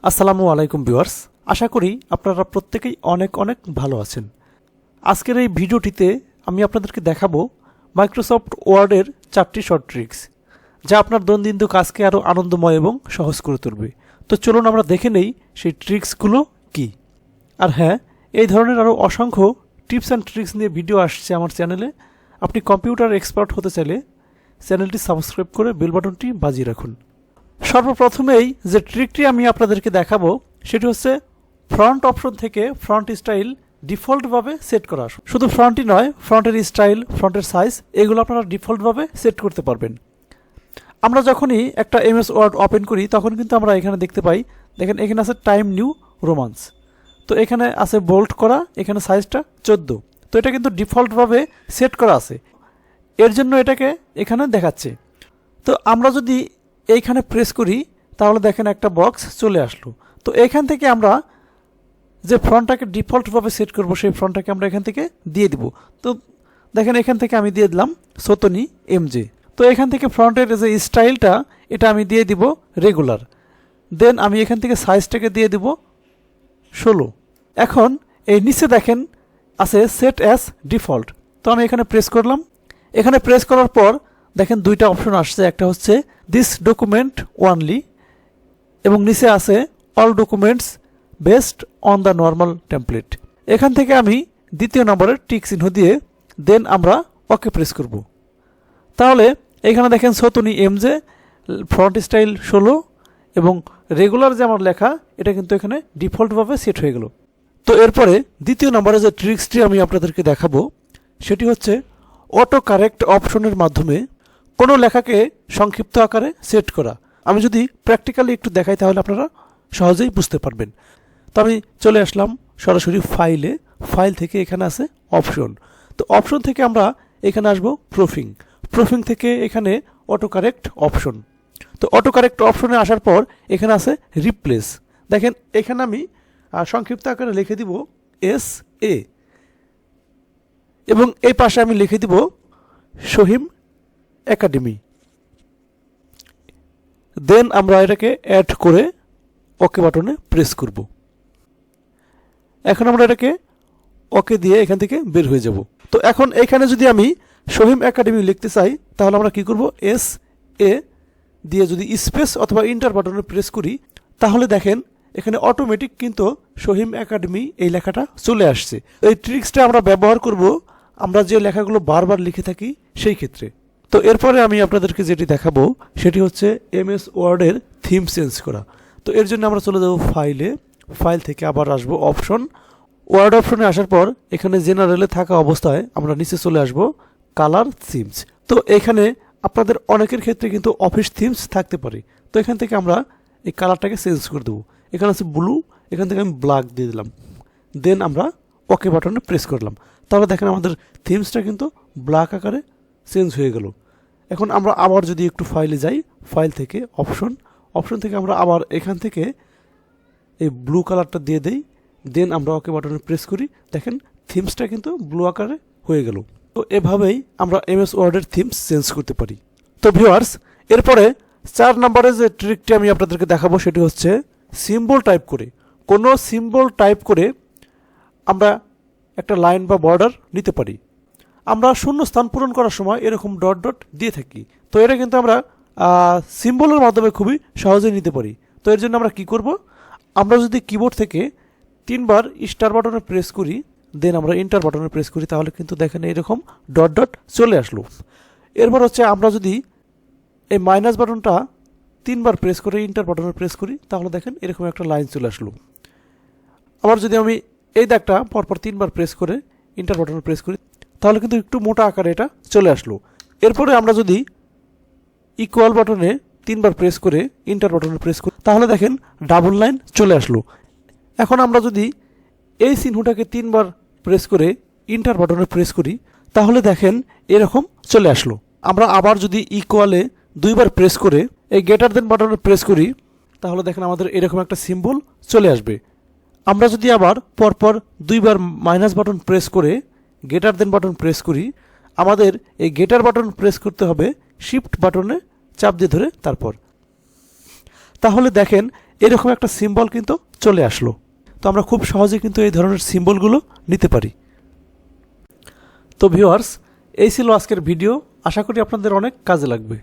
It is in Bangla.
আসসালামু আলাইকুম ভিউয়ার্স, আশা করি আপনারা প্রত্যেকেই অনেক অনেক ভালো আছেন। আজকের এই ভিডিওটিতে আমি আপনাদেরকে দেখাবো মাইক্রোসফট ওয়ার্ডের 4টি শর্ট ট্রিক্স, যা আপনার দৈনন্দিন কাজকে আরও আনন্দময় এবং সহজ করে তুলবে। তো চলুন আমরা দেখে নেই সেই ট্রিক্সগুলো কি। আর হ্যাঁ, এই ধরনের আরও অসংখ্য টিপস অ্যান্ড ট্রিক্স নিয়ে ভিডিও আসছে আমার চ্যানেলে। আপনি কম্পিউটার এক্সপার্ট হতে চাইলে চ্যানেলটি সাবস্ক্রাইব করে বেল বাটনটি বাজিয়ে রাখুন। সর্বপ্রথমেই যে ট্রিকটি আমি আপনাদেরকে দেখাবো সেটি হচ্ছে ফ্রন্ট অপশন থেকে ফ্রন্ট স্টাইল ডিফল্টভাবে সেট করা। শুধু ফ্রন্টই নয়, ফ্রন্টের স্টাইল, ফ্রন্টের সাইজ এগুলো আপনারা ডিফল্টভাবে সেট করতে পারবেন। আমরা যখনই একটা এমএস ওয়ার্ড ওপেন করি তখন কিন্তু আমরা এখানে দেখতে পাই, দেখেন এখানে আছে টাইম নিউ রোমান্স, তো এখানে আছে বোল্ড করা, এখানে সাইজটা 14। তো এটা কিন্তু ডিফল্টভাবে সেট করা আছে, এর জন্য এটাকে এখানে দেখাচ্ছে। তো আমরা যদি এইখানে প্রেস করি তাহলে দেখেন একটা বক্স চলে আসলো। তো এখান থেকে আমরা যে ফ্রন্টটাকে ডিফল্টভাবে সেট করব সেই ফ্রন্টটাকে আমরা এখান থেকে দিয়ে দিব। তো দেখেন এখান থেকে আমি দিয়ে দিলাম সতনি এমজে। তো এখান থেকে ফ্রন্টের যে স্টাইলটা এটা আমি দিয়ে দিব রেগুলার। দেন আমি এখান থেকে সাইজটাকে দিয়ে দিব 16। এখন এই নিচে দেখেন আছে সেট অ্যাজ ডিফল্ট, তো আমি এখানে প্রেস করলাম। এখানে প্রেস করার পর দেখেন দুইটা অপশন আসছে, একটা হচ্ছে দিস ডকুমেন্ট ওনলি এবং নিচে আছে all documents based on the normal template. এখান থেকে আমি দ্বিতীয় নম্বরের টিক চিহ্ন দিয়ে দেন আমরা ওকে প্রেস করব। তাহলে এখানে দেখেন সতনি এমজে, ফ্রন্ট স্টাইল 16 এবং রেগুলার যে আমার লেখা এটা কিন্তু এখানে ডিফল্টভাবে সেট হয়ে গেল। তো এরপরে দ্বিতীয় নম্বরে যে ট্রিক্সটি আমি আপনাদেরকে দেখাবো সেটি হচ্ছে অটো কারেক্ট অপশনের মাধ্যমে কোনো লেখাকে সংক্ষিপ্ত আকারে সেট করা। আমি যদি প্র্যাকটিক্যালি একটু দেখাই তাহলে আপনারা সহজেই বুঝতে পারবেন। তো আমি চলে আসলাম সরাসরি ফাইলে, ফাইল থেকে এখানে আছে অপশন। তো অপশন থেকে আমরা এখানে আসবো প্রুফিং, প্রুফিং থেকে এখানে অটো কারেক্ট অপশন। তো অটো কারেক্ট অপশনে আসার পর এখানে আছে রিপ্লেস। দেখেন এখানে আমি সংক্ষিপ্ত আকারে লিখে দিব SA এবং এই পাশে আমি লিখে দিব শহীম একাডেমি। দেন আমরা এটাকে অ্যাড করে ওকে বাটনে প্রেস করব। এখন আমরা এটাকে ওকে দিয়ে এখান থেকে বের হয়ে যাব। তো এখন এখানে যদি আমি শহীম একাডেমি লিখতে চাই তাহলে আমরা কি করব, SA দিয়ে যদি স্পেস অথবা ইন্টার বাটনে প্রেস করি তাহলে দেখেন এখানে অটোমেটিক কিন্তু শহীম একাডেমি এই লেখাটা চলে আসছে। এই ট্রিক্সটা আমরা ব্যবহার করব আমরা যে লেখাগুলো বারবার লিখে থাকি সেই ক্ষেত্রে। তো এরপরে আমি আপনাদেরকে যেটি দেখাবো সেটি হচ্ছে এমএস ওয়ার্ডের থিম চেঞ্জ করা। তো এর জন্য আমরা চলে যাব ফাইলে, ফাইল থেকে আবার আসবো অপশন, ওয়ার্ড অপশনে আসার পর এখানে জেনারেলে থাকা অবস্থায় আমরা নিচে চলে আসব কালার থিমস। তো এখানে আপনাদের অনেকের ক্ষেত্রে কিন্তু অফিস থিমস থাকতে পারে। তো এখান থেকে আমরা এই কালারটাকে চেঞ্জ করে দেবো। এখানে আছে ব্লু, এখান থেকে আমি ব্ল্যাক দিয়ে দিলাম। দেন আমরা ওকে বাটনে প্রেস করলাম। তাহলে দেখেন আমাদের থিমসটা কিন্তু ব্ল্যাক আকারে চেঞ্জ হয়ে গেল। এখন আমরা আবার যদি একটু ফাইলে যাই, ফাইল থেকে অপশন, অপশন থেকে আমরা আবার এখান থেকে এই ব্লু কালারটা দিয়ে দেই। দেন আমরা ওকে বাটনে প্রেস করি, দেখেন থিমসটা কিন্তু ব্লু আকারে হয়ে গেল। তো এভাবেই আমরা এমএস ওয়ার্ডের থিমস চেঞ্জ করতে পারি। তো ভিউয়ার্স, এরপরে 4 নম্বরে যে ট্রিকটি আমি আপনাদেরকে দেখাবো সেটি হচ্ছে সিম্বল টাইপ করে, কোনো সিম্বল টাইপ করে আমরা একটা লাইন বা বর্ডার নিতে পারি। আমরা শূন্য স্থান পূরণ করার সময় এরকম ডট ডট দিয়ে থাকি। তো এটা কিন্তু আমরা সিম্বলের মাধ্যমে খুবই সহজেই নিতে পারি। তো এর জন্য আমরা কি করব, আমরা যদি কিবোর্ড থেকে 3 বার স্টার বাটনে প্রেস করি, দেন আমরা এন্টার বাটনে প্রেস করি তাহলে কিন্তু দেখেন এরকম ডট ডট চলে আসলো। এরপর হচ্ছে আমরা যদি এই মাইনাস বাটনটা 3 বার প্রেস করে এন্টার বাটনে প্রেস করি তাহলে দেখেন এরকম একটা লাইন চলে আসলো। আবার যদি আমি এই দাগটা পরপর 3 বার প্রেস করে এন্টার বাটনে প্রেস করি তাহলে কিন্তু একটু মোটা আকারে এটা চলে আসলো। এরপরে আমরা যদি ইকুয়াল বাটনে 3 বার প্রেস করে এন্টার বাটনে প্রেস করি তাহলে দেখেন ডাবল লাইন চলে আসলো। এখন আমরা যদি এই চিহ্নটাকে 3 বার প্রেস করে এন্টার বাটনে প্রেস করি তাহলে দেখেন এরকম চলে আসলো। আমরা আবার যদি ইকুয়ালে 2 বার প্রেস করে এই গ্রেটার দেন বাটনে প্রেস করি তাহলে দেখেন আমাদের এরকম একটা সিম্বল চলে আসবে। আমরা যদি আবার পরপর 2 বার মাইনাস বাটন প্রেস করে গ্রেটার দেন বাটন প্রেস করি, আমাদের এই গ্রেটার বাটন প্রেস করতে হবে শিফট বাটনে চাপ দিয়ে ধরে তারপর। তাহলে দেখেন এরকম একটা সিম্বল কিন্তু চলে আসলো। তো আমরা খুব সহজে কিন্তু এই ধরনের সিম্বলগুলো নিতে পারি। তো ভিউয়ার্স, এই ছিল আজকের ভিডিও। আশা করি আপনাদের অনেক কাজে লাগবে।